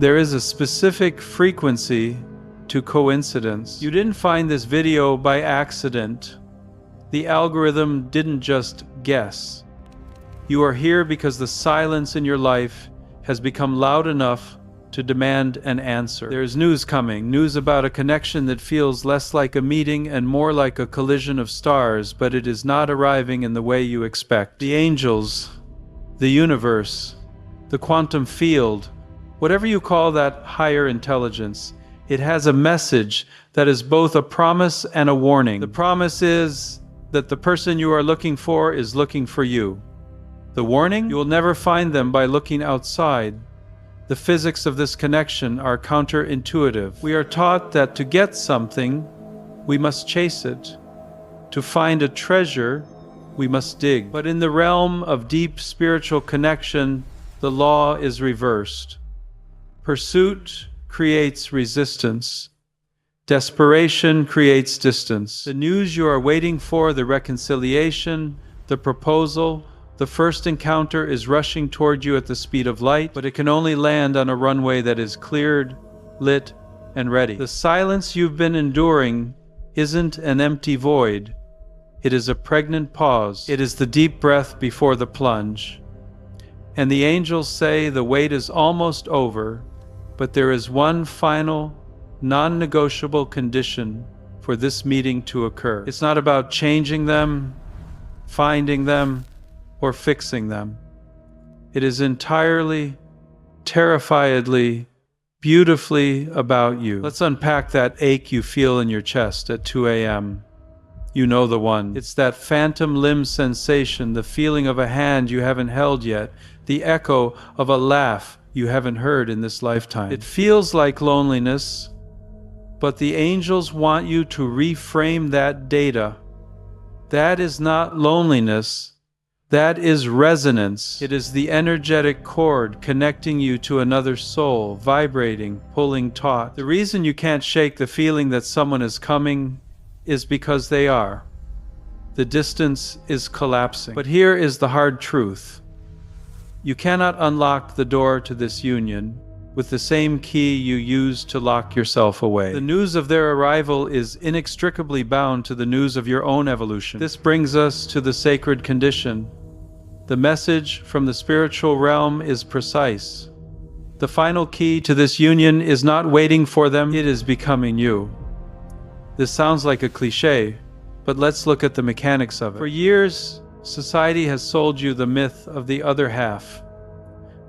There is a specific frequency to coincidence. You didn't find this video by accident. The algorithm didn't just guess. You are here because the silence in your life has become loud enough to demand an answer. There's news coming, news about a connection that feels less like a meeting and more like a collision of stars, but it is not arriving in the way you expect. The angels, the universe, the quantum field, whatever you call that higher intelligence, it has a message that is both a promise and a warning. The promise is that the person you are looking for is looking for you. The warning? You will never find them by looking outside. The physics of this connection are counterintuitive. We are taught that to get something, we must chase it. To find a treasure, we must dig. But in the realm of deep spiritual connection, the law is reversed. Pursuit creates resistance. Desperation creates distance. The news you are waiting for, the reconciliation, the proposal, the first encounter is rushing toward you at the speed of light, but it can only land on a runway that is cleared, lit, and ready. The silence you've been enduring isn't an empty void. It is a pregnant pause. It is the deep breath before the plunge. And the angels say the wait is almost over, but there is one final, non-negotiable condition for this meeting to occur. It's not about changing them, finding them, or fixing them. It is entirely, terrifiedly, beautifully about you. Let's unpack that ache you feel in your chest at 2 a.m. You know the one. It's that phantom limb sensation, the feeling of a hand you haven't held yet, the echo of a laugh you haven't heard in this lifetime. It feels like loneliness, but the angels want you to reframe that data. That is not loneliness. That is resonance. It is the energetic cord connecting you to another soul, vibrating, pulling taut. The reason you can't shake the feeling that someone is coming is because they are. The distance is collapsing. But here is the hard truth. You cannot unlock the door to this union with the same key you used to lock yourself away. The news of their arrival is inextricably bound to the news of your own evolution. This brings us to the sacred condition. The message from the spiritual realm is precise. The final key to this union is not waiting for them, it is becoming you. This sounds like a cliché, but let's look at the mechanics of it. For years, society has sold you the myth of the other half.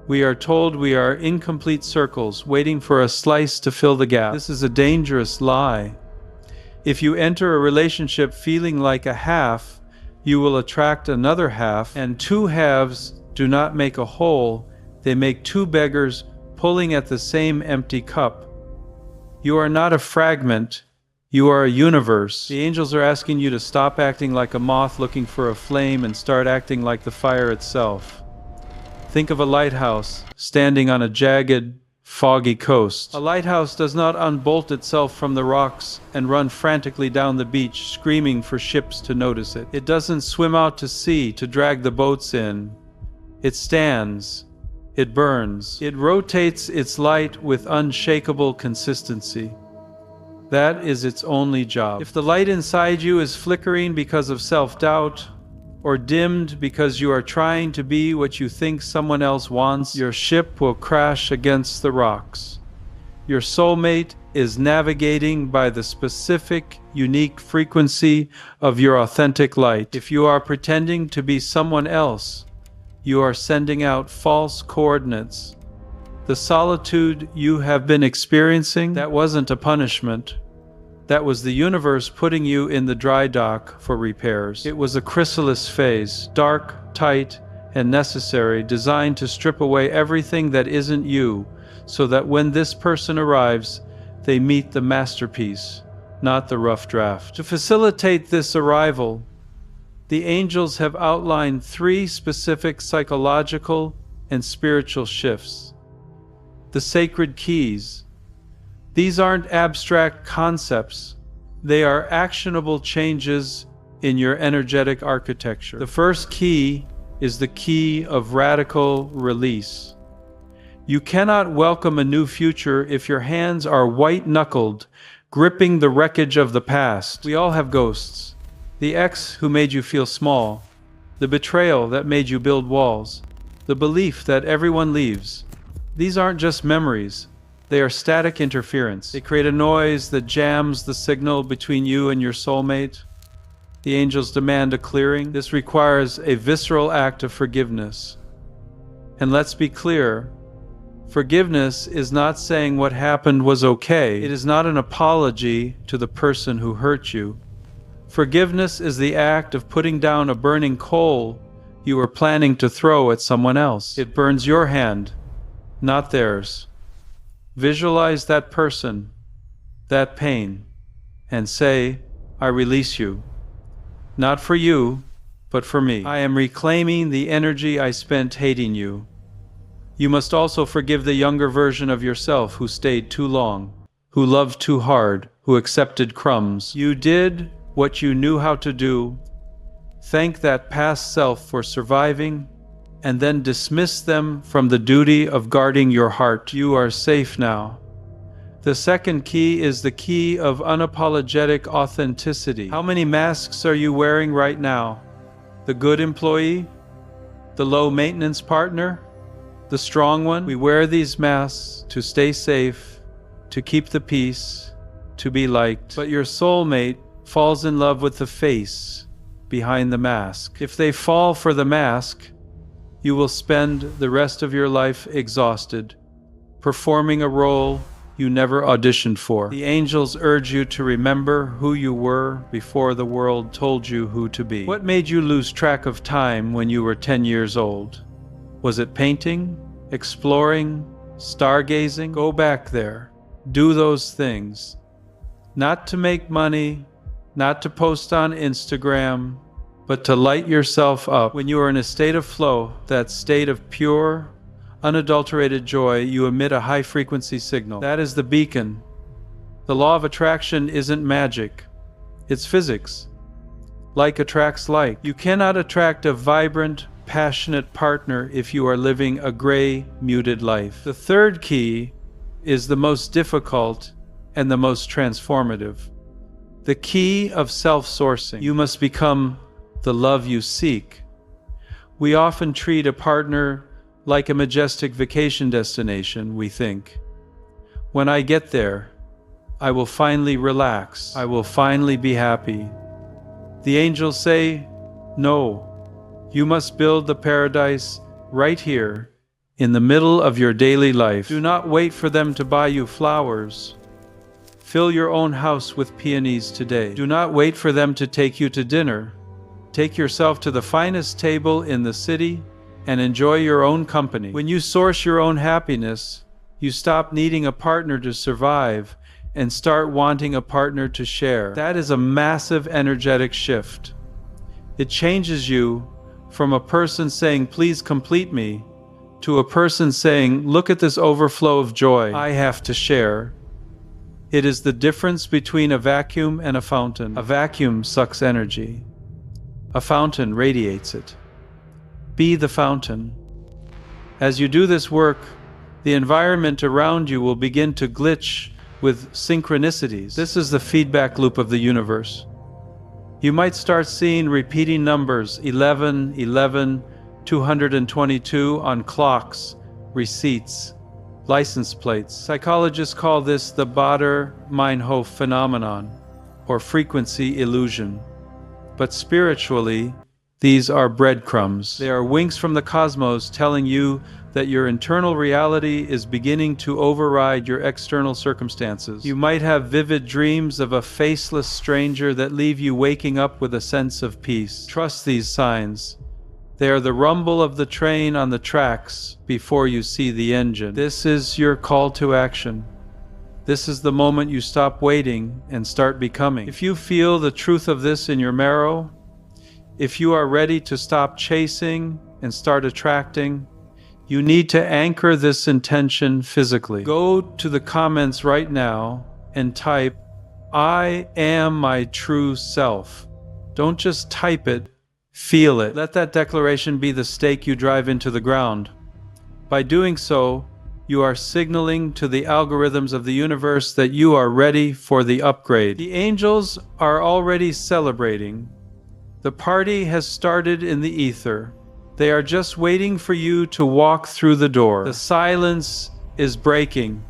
We are told we are incomplete circles waiting for a slice to fill the gap. This is a dangerous lie. If you enter a relationship feeling like a half, you will attract another half, and two halves do not make a whole, they make two beggars pulling at the same empty cup. You are not a fragment, you are a universe. The angels are asking you to stop acting like a moth looking for a flame and start acting like the fire itself. Think of a lighthouse standing on a jagged, foggy coast. A lighthouse does not unbolt itself from the rocks and run frantically down the beach, screaming for ships to notice it. It doesn't swim out to sea to drag the boats in. It stands. It burns. It rotates its light with unshakable consistency. That is its only job. If the light inside you is flickering because of self-doubt, or dimmed because you are trying to be what you think someone else wants, your ship will crash against the rocks. Your soulmate is navigating by the specific, unique frequency of your authentic light. If you are pretending to be someone else, you are sending out false coordinates. The solitude you have been experiencing, that wasn't a punishment. That was the universe putting you in the dry dock for repairs. It was a chrysalis phase, dark, tight, and necessary, designed to strip away everything that isn't you, so that when this person arrives, they meet the masterpiece, not the rough draft. To facilitate this arrival, the angels have outlined 3 specific psychological and spiritual shifts. The sacred keys. These aren't abstract concepts. They are actionable changes in your energetic architecture. The first key is the key of radical release. You cannot welcome a new future if your hands are white-knuckled, gripping the wreckage of the past. We all have ghosts. The ex who made you feel small, the betrayal that made you build walls, the belief that everyone leaves. These aren't just memories. They are static interference. They create a noise that jams the signal between you and your soulmate. The angels demand a clearing. This requires a visceral act of forgiveness. And let's be clear, forgiveness is not saying what happened was okay. It is not an apology to the person who hurt you. Forgiveness is the act of putting down a burning coal you were planning to throw at someone else. It burns your hand, not theirs. Visualize that person, that pain, and say, I release you. Not for you, but for me. I am reclaiming the energy I spent hating you. You must also forgive the younger version of yourself who stayed too long, who loved too hard, who accepted crumbs. You did what you knew how to do. Thank that past self for surviving, and then dismiss them from the duty of guarding your heart. You are safe now. The second key is the key of unapologetic authenticity. How many masks are you wearing right now? The good employee? The low-maintenance partner? The strong one? We wear these masks to stay safe, to keep the peace, to be liked. But your soulmate falls in love with the face behind the mask. If they fall for the mask, you will spend the rest of your life exhausted, performing a role you never auditioned for. The angels urge you to remember who you were before the world told you who to be. What made you lose track of time when you were 10 years old? Was it painting, exploring, stargazing? Go back there. Do those things. Not to make money, not to post on Instagram, but to light yourself up. When you are in a state of flow, that state of pure, unadulterated joy, you emit a high-frequency signal. That is the beacon. The law of attraction isn't magic. It's physics. Like attracts like. You cannot attract a vibrant, passionate partner if you are living a gray, muted life. The third key is the most difficult and the most transformative. The key of self-sourcing. You must become the love you seek. We often treat a partner like a majestic vacation destination, we think. When I get there, I will finally relax. I will finally be happy. The angels say, no, you must build the paradise right here, in the middle of your daily life. Do not wait for them to buy you flowers. Fill your own house with peonies today. Do not wait for them to take you to dinner. Take yourself to the finest table in the city and enjoy your own company. When you source your own happiness, you stop needing a partner to survive and start wanting a partner to share. That is a massive energetic shift. It changes you from a person saying, please complete me, to a person saying, look at this overflow of joy I have to share. It is the difference between a vacuum and a fountain. A vacuum sucks energy. A fountain radiates it. Be the fountain. As you do this work, the environment around you will begin to glitch with synchronicities. This is the feedback loop of the universe. You might start seeing repeating numbers 11, 11, 222 on clocks, receipts, license plates. Psychologists call this the Bader-Meinhof phenomenon, or frequency illusion. But spiritually, these are breadcrumbs. They are winks from the cosmos telling you that your internal reality is beginning to override your external circumstances. You might have vivid dreams of a faceless stranger that leave you waking up with a sense of peace. Trust these signs. They are the rumble of the train on the tracks before you see the engine. This is your call to action. This is the moment you stop waiting and start becoming. If you feel the truth of this in your marrow, if you are ready to stop chasing and start attracting, you need to anchor this intention physically. Go to the comments right now and type, I am my true self. Don't just type it, feel it. Let that declaration be the stake you drive into the ground. By doing so, You are signaling to the algorithms of the universe that you are ready for the upgrade. The angels are already celebrating. The party has started in the ether. They are just waiting for you to walk through the door. The silence is breaking.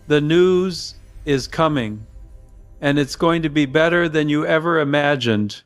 The news is coming. And it's going to be better than you ever imagined.